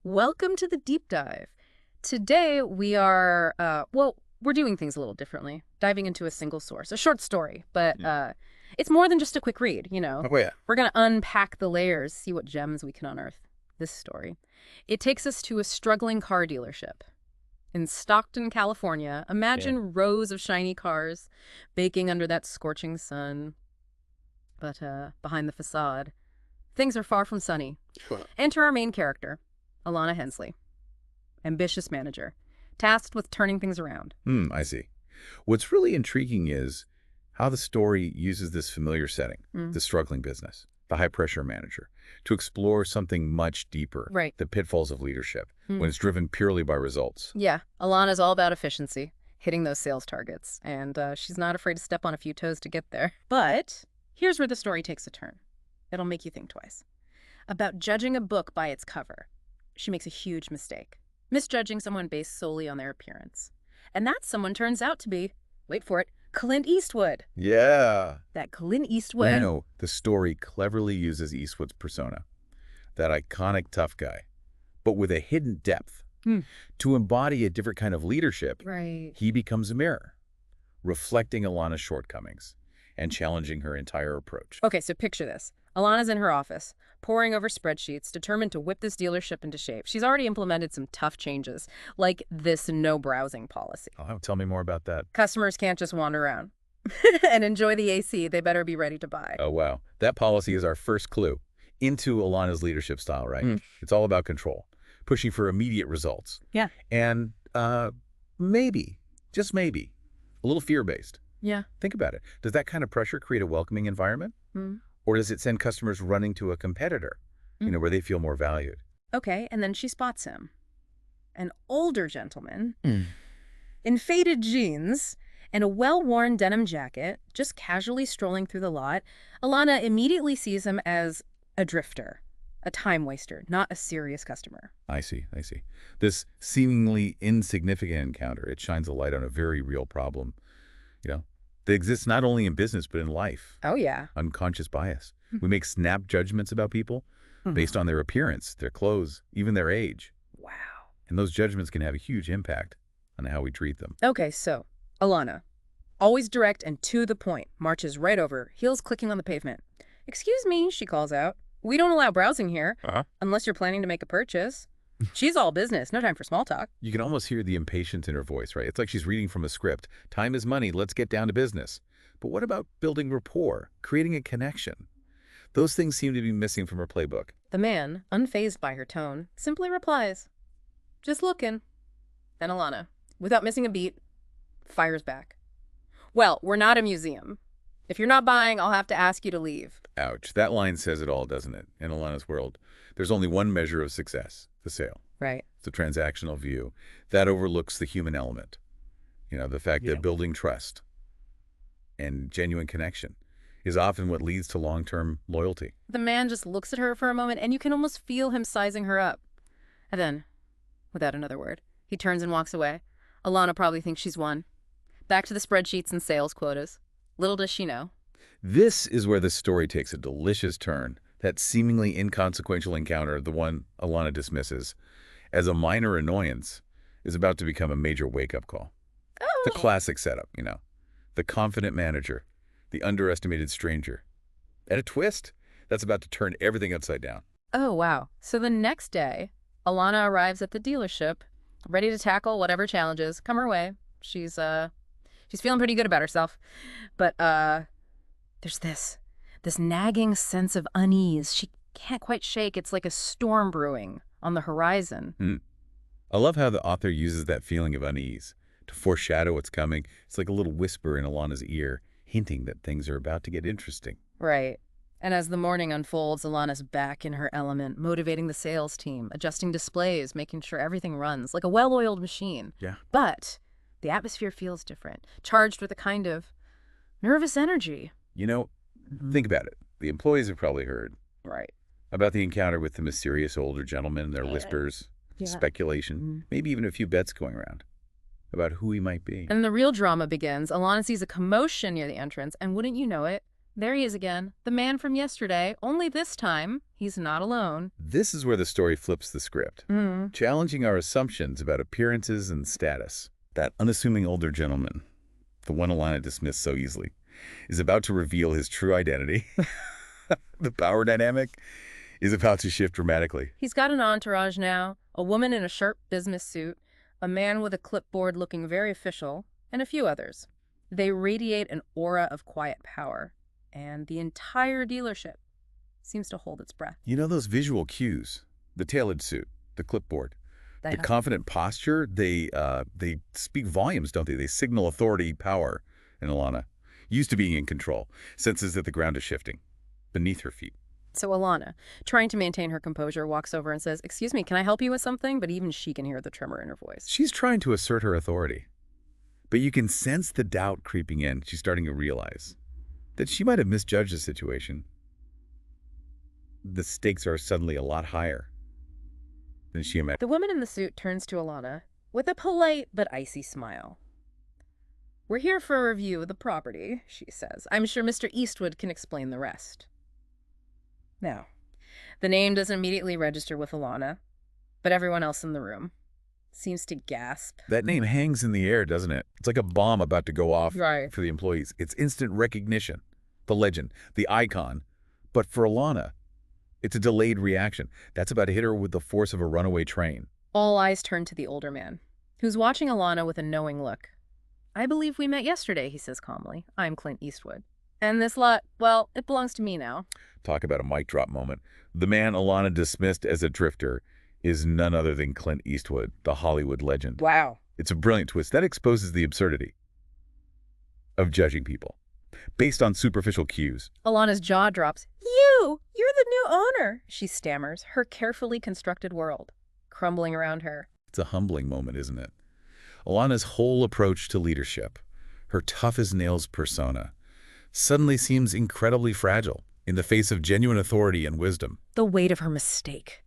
Welcome to the deep dive. Today we are, we're doing things a little differently, diving into a single source, a short story, but it's more than just a quick read, you know. Oh, yeah. We're going to unpack the layers, see what gems we can unearth. This story. It takes us to a struggling car dealership. In Stockton, California, imagine rows of shiny cars baking under that scorching sun. But behind the facade, things are far from sunny. Sure. Enter our main character, Alannah Hensley, ambitious manager, tasked with turning things around. I see. What's really intriguing is how the story uses this familiar setting, the struggling business, the high-pressure manager, to explore something much deeper, Right. the pitfalls of leadership, when it's driven purely by results. Yeah, Alannah's all about efficiency, hitting those sales targets, and she's not afraid to step on a few toes to get there. But here's where the story takes a turn. It'll make you think twice. About judging a book by its cover. She makes a huge mistake, misjudging someone based solely on their appearance. And that someone turns out to be, wait for it, Clint Eastwood. Yeah. That Clint Eastwood. You know, the story cleverly uses Eastwood's persona, that iconic tough guy, but with a hidden depth. To embody a different kind of leadership, Right. he becomes a mirror, reflecting Alannah's shortcomings and challenging her entire approach. Okay, so picture this. Alannah's in her office, poring over spreadsheets, determined to whip this dealership into shape. She's already implemented some tough changes, like this no browsing policy. Oh, tell me more about that. Customers can't just wander around and enjoy the AC. They better be ready to buy. Oh, wow. That policy is our first clue into Alannah's leadership style, right? It's all about control, pushing for immediate results. Yeah. And maybe, just maybe, a little fear-based. Yeah. Think about it. Does that kind of pressure create a welcoming environment? Or does it send customers running to a competitor, where they feel more valued? Okay, and then she spots him. An older gentleman in faded jeans and a well-worn denim jacket, just casually strolling through the lot. Alannah immediately sees him as a drifter, a time waster, not a serious customer. I see. This seemingly insignificant encounter, it shines a light on a very real problem, that exists not only in business, but in life. Oh, yeah. Unconscious bias. We make snap judgments about people based on their appearance, their clothes, even their age. Wow. And those judgments can have a huge impact on how we treat them. Okay, so, Alannah, always direct and to the point, marches right over, heels clicking on the pavement. "Excuse me," she calls out. "We don't allow browsing here, unless you're planning to make a purchase." She's all business, no time for small talk. You can almost hear the impatience in her voice, right? It's like she's reading from a script. Time is money, let's get down to business. But what about building rapport, creating a connection? Those things seem to be missing from her playbook. The man, unfazed by her tone, simply replies, "Just looking." Then Alannah, without missing a beat, fires back. "Well, we're not a museum. If you're not buying, I'll have to ask you to leave." Ouch. That line says it all, doesn't it? In Alannah's world, there's only one measure of success, the sale. Right. The transactional view. That overlooks the human element. The fact that building trust and genuine connection is often what leads to long-term loyalty. The man just looks at her for a moment, and you can almost feel him sizing her up. And then, without another word, he turns and walks away. Alannah probably thinks she's won. Back to the spreadsheets and sales quotas. Little does she know. This is where the story takes a delicious turn. That seemingly inconsequential encounter, the one Alannah dismisses as a minor annoyance, is about to become a major wake-up call. Oh. The classic setup, the confident manager, the underestimated stranger. And a twist that's about to turn everything upside down. Oh, wow. So the next day, Alannah arrives at the dealership, ready to tackle whatever challenges come her way. She's feeling pretty good about herself. But there's this nagging sense of unease she can't quite shake. It's like a storm brewing on the horizon. I love how the author uses that feeling of unease to foreshadow what's coming. It's like a little whisper in Alannah's ear, hinting that things are about to get interesting. Right. And as the morning unfolds, Alannah's back in her element, motivating the sales team, adjusting displays, making sure everything runs like a well-oiled machine. Yeah. But the atmosphere feels different, charged with a kind of nervous energy. Think about it. The employees have probably heard Right. about the encounter with the mysterious older gentleman, their whispers, speculation, maybe even a few bets going around about who he might be. And the real drama begins. Alannah sees a commotion near the entrance, and wouldn't you know it, There he is again, the man from yesterday, only this time he's not alone. This is where the story flips the script, challenging our assumptions about appearances and status. That unassuming older gentleman, the one Alannah dismissed so easily, is about to reveal his true identity. The power dynamic is about to shift dramatically. He's got an entourage now, a woman in a sharp business suit, a man with a clipboard looking very official, and a few others. They radiate an aura of quiet power, and the entire dealership seems to hold its breath. You know those visual cues, the tailored suit, the clipboard, the confident posture, they speak volumes, don't they? They signal authority, power. And Alannah, used to being in control, senses that the ground is shifting beneath her feet. So Alannah, trying to maintain her composure, walks over and says, "Excuse me, can I help you with something?" But even she can hear the tremor in her voice. She's trying to assert her authority, but you can sense the doubt creeping in. She's starting to realize that she might have misjudged the situation. The stakes are suddenly a lot higher than she imagined. The woman in the suit turns to Alannah with a polite but icy smile. "We're here for a review of the property," she says. "I'm sure Mr. Eastwood can explain the rest." Now, the name doesn't immediately register with Alannah, but everyone else in the room seems to gasp. That name hangs in the air, doesn't it? It's like a bomb about to go off for the employees. It's instant recognition, the legend, the icon. But for Alannah, it's a delayed reaction. That's about to hit her with the force of a runaway train. All eyes turn to the older man, who's watching Alannah with a knowing look. "I believe we met yesterday," he says calmly. "I'm Clint Eastwood. And this lot, well, it belongs to me now." Talk about a mic drop moment. The man Alannah dismissed as a drifter is none other than Clint Eastwood, the Hollywood legend. Wow. It's a brilliant twist. That exposes the absurdity of judging people based on superficial cues. Alannah's jaw drops. You're the new owner," she stammers, her carefully constructed world crumbling around her. It's a humbling moment, isn't it? Alannah's whole approach to leadership, her tough-as-nails persona, suddenly seems incredibly fragile in the face of genuine authority and wisdom. The weight of her mistake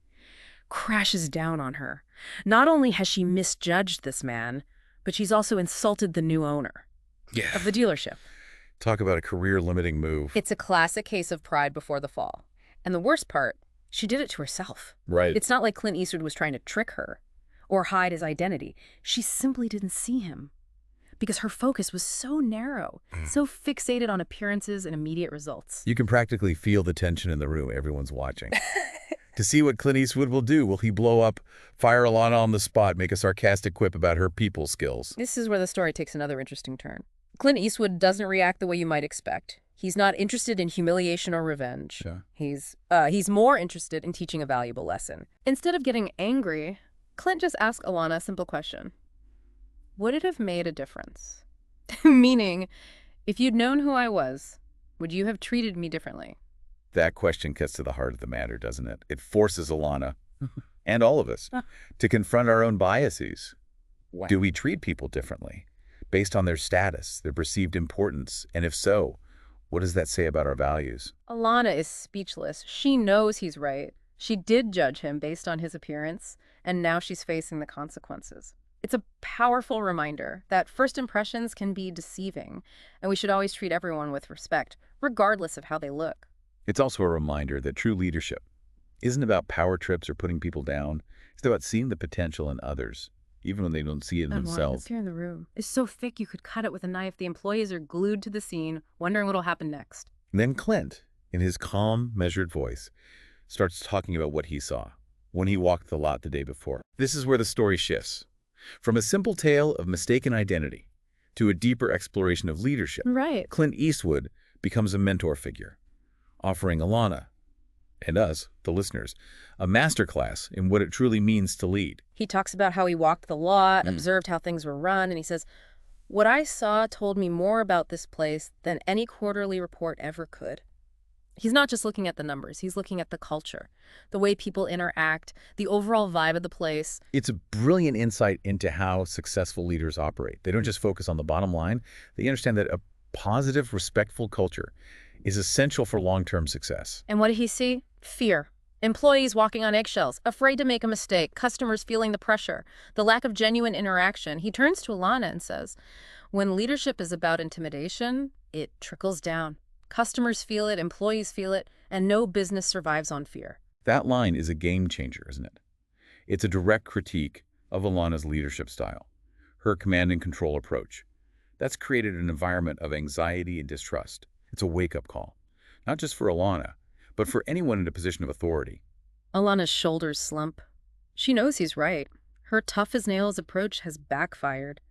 crashes down on her. Not only has she misjudged this man, but she's also insulted the new owner of the dealership. Talk about a career-limiting move. It's a classic case of pride before the fall. And the worst part, she did it to herself. Right. It's not like Clint Eastwood was trying to trick her or hide his identity. She simply didn't see him because her focus was so narrow, so fixated on appearances and immediate results. You can practically feel the tension in the room. Everyone's watching. To see what Clint Eastwood will do. Will he blow up, fire Alannah on the spot, make a sarcastic quip about her people skills? This is where the story takes another interesting turn. Clint Eastwood doesn't react the way you might expect. He's not interested in humiliation or revenge. Yeah. He's more interested in teaching a valuable lesson. Instead of getting angry, Clint just asked Alannah a simple question. Would it have made a difference? Meaning, if you'd known who I was, would you have treated me differently? That question gets to the heart of the matter, doesn't it? It forces Alannah, and all of us, to confront our own biases. Wow. Do we treat people differently based on their status, their perceived importance? And if so, what does that say about our values? Alannah is speechless. She knows he's right. She did judge him based on his appearance, and now she's facing the consequences. It's a powerful reminder that first impressions can be deceiving, and we should always treat everyone with respect, regardless of how they look. It's also a reminder that true leadership isn't about power trips or putting people down. It's about seeing the potential in others, even when they don't see it in themselves. Here in the room. It's so thick you could cut it with a knife. The employees are glued to the scene, wondering what'll happen next. And then Clint, in his calm, measured voice, starts talking about what he saw when he walked the lot the day before. This is where the story shifts. From a simple tale of mistaken identity to a deeper exploration of leadership. Right. Clint Eastwood becomes a mentor figure, offering Alannah and us, the listeners, a masterclass in what it truly means to lead. He talks about how he walked the lot, observed how things were run, and he says, "What I saw told me more about this place than any quarterly report ever could." He's not just looking at the numbers. He's looking at the culture, the way people interact, the overall vibe of the place. It's a brilliant insight into how successful leaders operate. They don't just focus on the bottom line. They understand that a positive, respectful culture is essential for long-term success. And what did he see? Fear. Employees walking on eggshells, afraid to make a mistake, customers feeling the pressure, the lack of genuine interaction. He turns to Alannah and says, when leadership is about intimidation, it trickles down. Customers feel it, employees feel it, and no business survives on fear. That line is a game changer, isn't it? It's a direct critique of Alannah's leadership style, her command and control approach. That's created an environment of anxiety and distrust. It's a wake-up call, not just for Alannah, but for anyone in a position of authority. Alannah's shoulders slump. She knows he's right. Her tough-as-nails approach has backfired,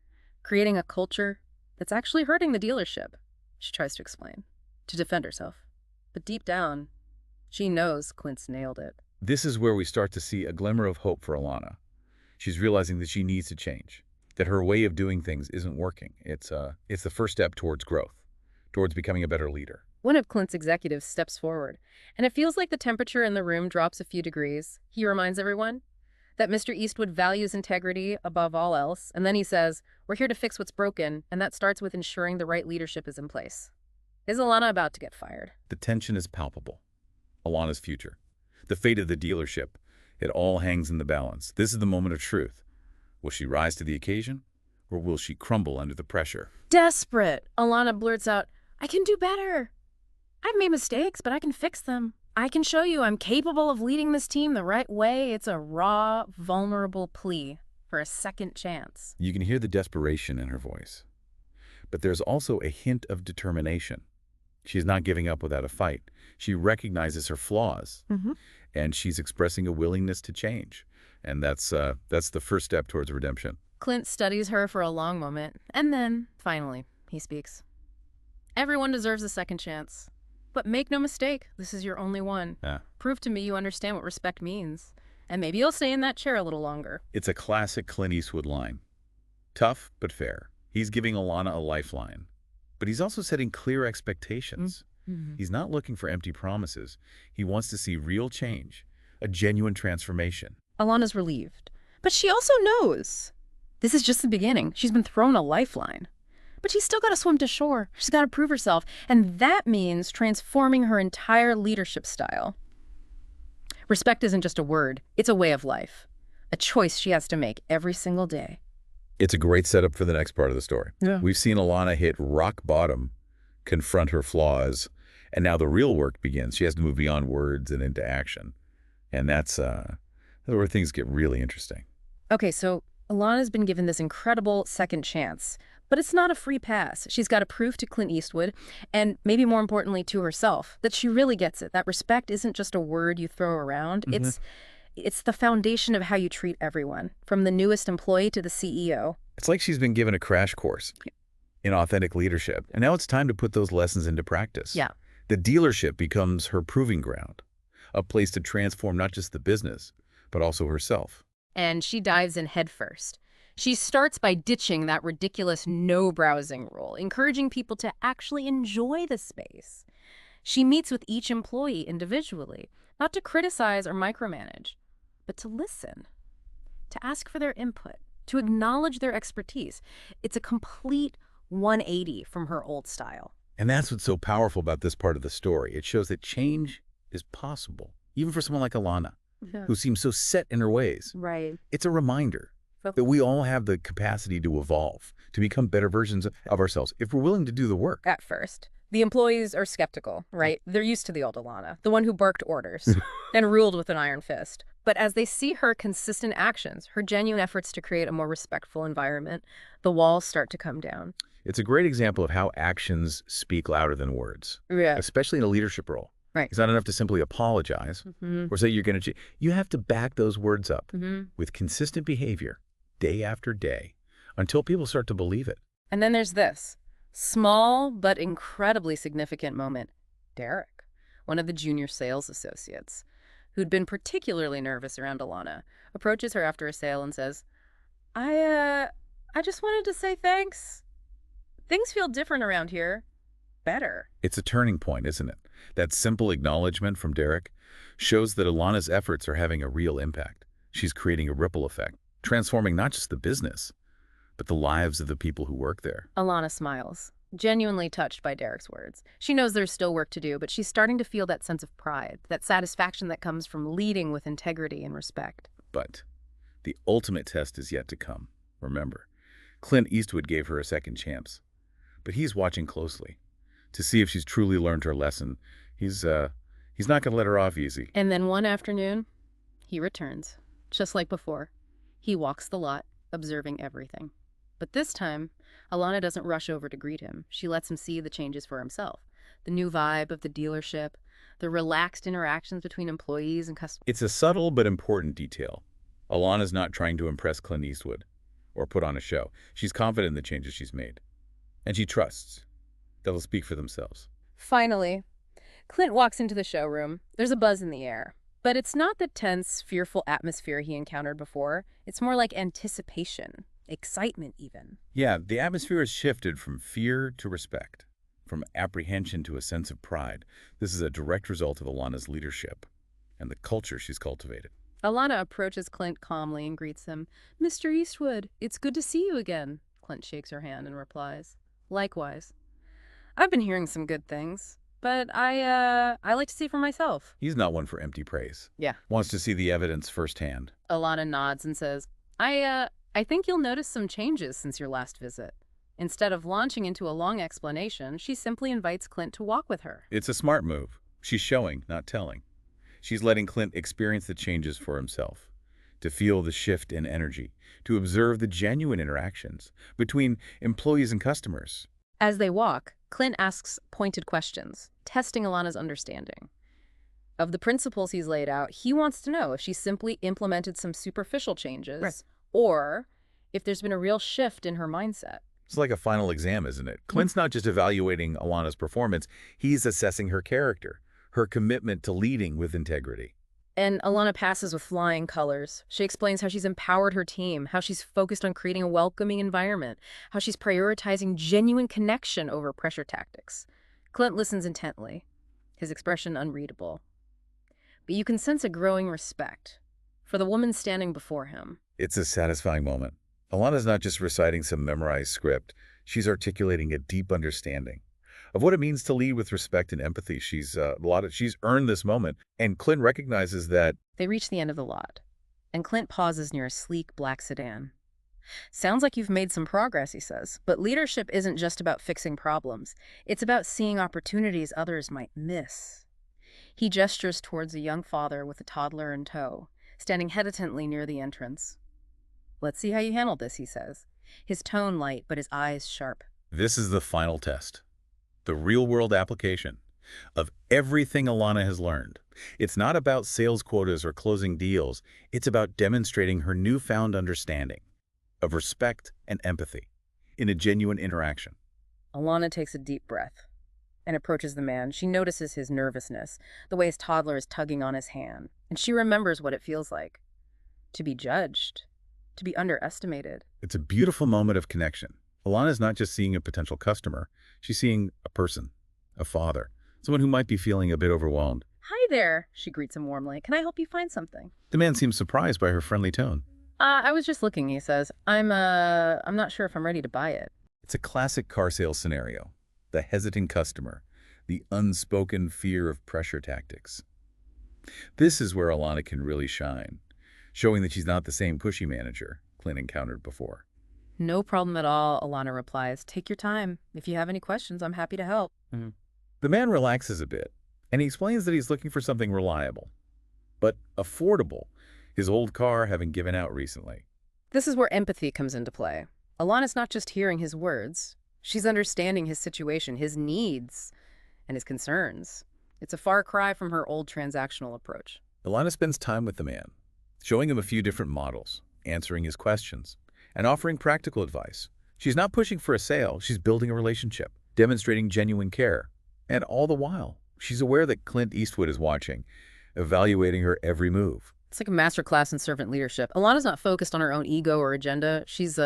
creating a culture that's actually hurting the dealership. She tries to explain, to defend herself. But deep down, she knows Clint's nailed it. This is where we start to see a glimmer of hope for Alannah. She's realizing that she needs to change, that her way of doing things isn't working. It's the first step towards growth, towards becoming a better leader. One of Clint's executives steps forward, and it feels like the temperature in the room drops a few degrees. He reminds everyone that Mr. Eastwood values integrity above all else, and then he says, "We're here to fix what's broken, and that starts with ensuring the right leadership is in place." Is Alannah about to get fired? The tension is palpable. Alannah's future, the fate of the dealership, it all hangs in the balance. This is the moment of truth. Will she rise to the occasion, or will she crumble under the pressure? Desperate, Alannah blurts out, "I can do better. I've made mistakes, but I can fix them. I can show you I'm capable of leading this team the right way." It's a raw, vulnerable plea for a second chance. You can hear the desperation in her voice. But there's also a hint of determination. She's not giving up without a fight. She recognizes her flaws, and she's expressing a willingness to change. And that's the first step towards redemption. Clint studies her for a long moment, and then, finally, he speaks. "Everyone deserves a second chance. But make no mistake, this is your only one. Yeah. Prove to me you understand what respect means, and maybe you'll stay in that chair a little longer." It's a classic Clint Eastwood line. Tough, but fair. He's giving Alannah a lifeline. But he's also setting clear expectations. He's not looking for empty promises. He wants to see real change, a genuine transformation. Alannah's relieved. But she also knows this is just the beginning. She's been thrown a lifeline. But she's still got to swim to shore. She's got to prove herself. And that means transforming her entire leadership style. Respect isn't just a word. It's a way of life. A choice she has to make every single day. It's a great setup for the next part of the story. Yeah. We've seen Alannah hit rock bottom, confront her flaws, and now the real work begins. She has to move beyond words and into action. And that's where things get really interesting. Okay, so Alannah's been given this incredible second chance. But it's not a free pass. She's got to prove to Clint Eastwood, and maybe more importantly to herself, that she really gets it. That respect isn't just a word you throw around. It's the foundation of how you treat everyone, from the newest employee to the CEO. It's like she's been given a crash course in authentic leadership. And now it's time to put those lessons into practice. Yeah. The dealership becomes her proving ground, a place to transform not just the business, but also herself. And she dives in headfirst. She starts by ditching that ridiculous no-browsing rule, encouraging people to actually enjoy the space. She meets with each employee individually, not to criticize or micromanage, but to listen, to ask for their input, to acknowledge their expertise. It's a complete 180 from her old style. And that's what's so powerful about this part of the story. It shows that change is possible, even for someone like Alannah, who seems so set in her ways. Right. It's a reminder that we all have the capacity to evolve, to become better versions of ourselves, if we're willing to do the work. At first, the employees are skeptical, right? They're used to the old Alannah, the one who barked orders and ruled with an iron fist. But as they see her consistent actions, her genuine efforts to create a more respectful environment, the walls start to come down. It's a great example of how actions speak louder than words, especially in a leadership role. Right. It's not enough to simply apologize or say you're going to change. You have to back those words up with consistent behavior day after day until people start to believe it. And then there's this small but incredibly significant moment. Derek, one of the junior sales associates, who'd been particularly nervous around Alannah, approaches her after a sale and says, I just wanted to say thanks. Things feel different around here. Better. It's a turning point, isn't it? That simple acknowledgement from Derek shows that Alannah's efforts are having a real impact. She's creating a ripple effect, transforming not just the business, but the lives of the people who work there. Alannah smiles, genuinely touched by Derek's words. She knows there's still work to do, but she's starting to feel that sense of pride, that satisfaction that comes from leading with integrity and respect. But the ultimate test is yet to come. Remember, Clint Eastwood gave her a second chance, but he's watching closely. to see if she's truly learned her lesson. He's not going to let her off easy. And then one afternoon, he returns, just like before. He walks the lot, observing everything. But this time, Alannah doesn't rush over to greet him. She lets him see the changes for himself. The new vibe of the dealership, the relaxed interactions between employees and customers. It's a subtle but important detail. Alannah's not trying to impress Clint Eastwood or put on a show. She's confident in the changes she's made. And she trusts that they'll speak for themselves. Finally, Clint walks into the showroom. There's a buzz in the air. But it's not the tense, fearful atmosphere he encountered before. It's more like anticipation, excitement even. Yeah, the atmosphere has shifted from fear to respect, from apprehension to a sense of pride. This is a direct result of Alannah's leadership and the culture she's cultivated. Alannah approaches Clint calmly and greets him. "Mr. Eastwood, it's good to see you again." Clint shakes her hand and replies, "Likewise. I've been hearing some good things, but I like to see for myself." He's not one for empty praise. Yeah. Wants to see the evidence firsthand. Alannah nods and says, I think you'll notice some changes since your last visit." Instead of launching into a long explanation, she simply invites Clint to walk with her. It's a smart move. She's showing, not telling. She's letting Clint experience the changes for himself, to feel the shift in energy, to observe the genuine interactions between employees and customers. As they walk, Clint asks pointed questions, testing Alannah's understanding. Of the principles he's laid out, he wants to know if she simply implemented some superficial changes, Right. or if there's been a real shift in her mindset. It's like a final exam, isn't it? Clint's not just evaluating Alannah's performance, he's assessing her character, her commitment to leading with integrity. And Alannah passes with flying colors. She explains how she's empowered her team, how she's focused on creating a welcoming environment, how she's prioritizing genuine connection over pressure tactics. Clint listens intently, his expression unreadable. But you can sense a growing respect for the woman standing before him. It's a satisfying moment. Alannah's not just reciting some memorized script. She's articulating a deep understanding of what it means to lead with respect and empathy. She's earned this moment, and Clint recognizes that. They reach the end of the lot, and Clint pauses near a sleek black sedan. "Sounds like you've made some progress," he says. "But leadership isn't just about fixing problems. It's about seeing opportunities others might miss." He gestures towards a young father with a toddler in tow, standing hesitantly near the entrance. "Let's see how you handle this," he says, his tone light but his eyes sharp. This is the final test, the real-world application of everything Alannah has learned. It's not about sales quotas or closing deals. It's about demonstrating her newfound understanding of respect and empathy in a genuine interaction. Alannah takes a deep breath and approaches the man. She notices his nervousness, the way his toddler is tugging on his hand, and she remembers what it feels like to be judged, to be underestimated. It's a beautiful moment of connection. Alannah's not just seeing a potential customer. She's seeing a person, a father, someone who might be feeling a bit overwhelmed. "Hi there," she greets him warmly. "Can I help you find something?" The man seems surprised by her friendly tone. I was just looking," he says. I'm not sure if I'm ready to buy it." It's a classic car sales scenario. The hesitant customer, the unspoken fear of pressure tactics. This is where Alannah can really shine, showing that she's not the same pushy manager Clint encountered before. "No problem at all," Alannah replies. "Take your time. If you have any questions, I'm happy to help." The man relaxes a bit, and he explains that he's looking for something reliable, but affordable, his old car having given out recently. This is where empathy comes into play. Alannah's not just hearing his words. She's understanding his situation, his needs, and his concerns. It's a far cry from her old transactional approach. Alannah spends time with the man, showing him a few different models, answering his questions, and offering practical advice. She's not pushing for a sale. She's building a relationship, demonstrating genuine care. And all the while, she's aware that Clint Eastwood is watching, evaluating her every move. It's like a masterclass in servant leadership. Alannah's not focused on her own ego or agenda. She's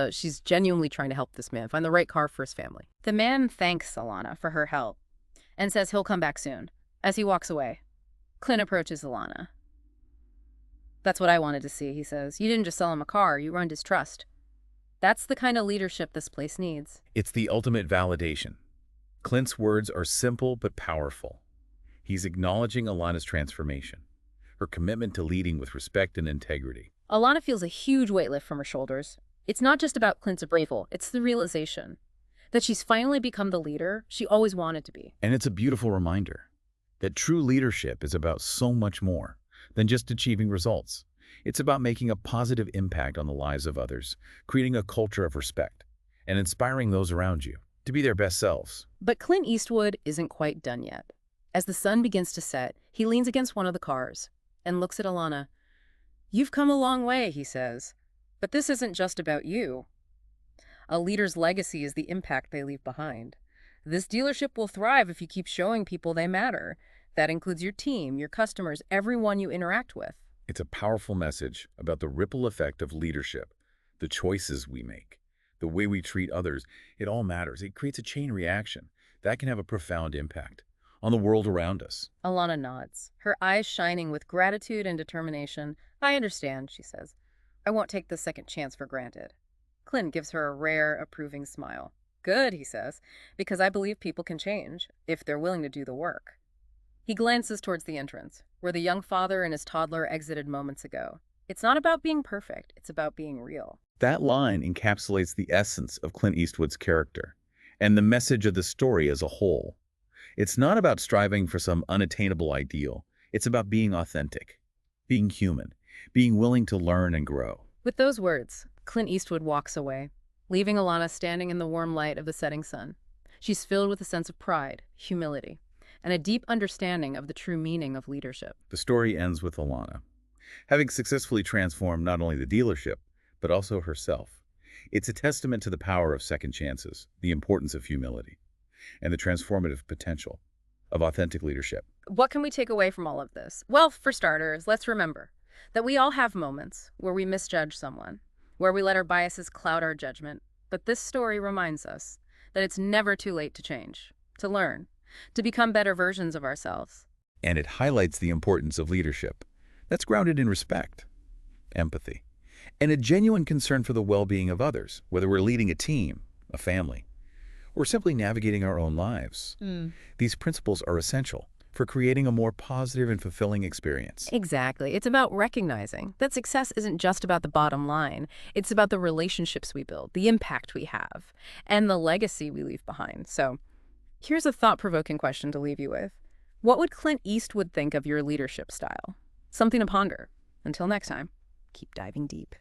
genuinely trying to help this man find the right car for his family. The man thanks Alannah for her help and says he'll come back soon. As he walks away, Clint approaches Alannah. "That's what I wanted to see," he says. "You didn't just sell him a car, you earned his trust." That's the kind of leadership this place needs. It's the ultimate validation. Clint's words are simple but powerful. He's acknowledging Alannah's transformation, her commitment to leading with respect and integrity. Alannah feels a huge weight lift from her shoulders. It's not just about Clint's appraisal, it's the realization That she's finally become the leader she always wanted to be. And it's a beautiful reminder that true leadership is about so much more than just achieving results. It's about making a positive impact on the lives of others, creating a culture of respect, and inspiring those around you to be their best selves. But Clint Eastwood isn't quite done yet. As the sun begins to set, he leans against one of the cars and looks at Alannah. "You've come a long way," he says. "But this isn't just about you. A leader's legacy is the impact they leave behind. This dealership will thrive if you keep showing people they matter. That includes your team, your customers, everyone you interact with." It's a powerful message about the ripple effect of leadership, the choices we make, the way we treat others. It all matters. It creates a chain reaction that can have a profound impact on the world around us. Alannah nods, her eyes shining with gratitude and determination. "I understand," she says. "I won't take the second chance for granted." Clint gives her a rare, approving smile. "Good," he says, "because I believe people can change if they're willing to do the work." He glances towards the entrance, where the young father and his toddler exited moments ago. It's not about being perfect, it's about being real. That line encapsulates the essence of Clint Eastwood's character and the message of the story as a whole. It's not about striving for some unattainable ideal. It's about being authentic, being human, being willing to learn and grow. With those words, Clint Eastwood walks away, leaving Alannah standing in the warm light of the setting sun. She's filled with a sense of pride, humility, and a deep understanding of the true meaning of leadership. The story ends with Alannah having successfully transformed not only the dealership, but also herself. It's a testament to the power of second chances, the importance of humility, and the transformative potential of authentic leadership. What can we take away from all of this? Well, for starters, let's remember that we all have moments where we misjudge someone, where we let our biases cloud our judgment. But this story reminds us that it's never too late to change, to learn, to become better versions of ourselves. And it highlights the importance of leadership that's grounded in respect, empathy, and a genuine concern for the well-being of others, whether we're leading a team, a family, or simply navigating our own lives. These principles are essential for creating a more positive and fulfilling experience. Exactly. It's about recognizing that success isn't just about the bottom line. It's about the relationships we build, the impact we have, and the legacy we leave behind. So here's a thought-provoking question to leave you with. What would Clint Eastwood think of your leadership style? Something to ponder. Until next time, keep diving deep.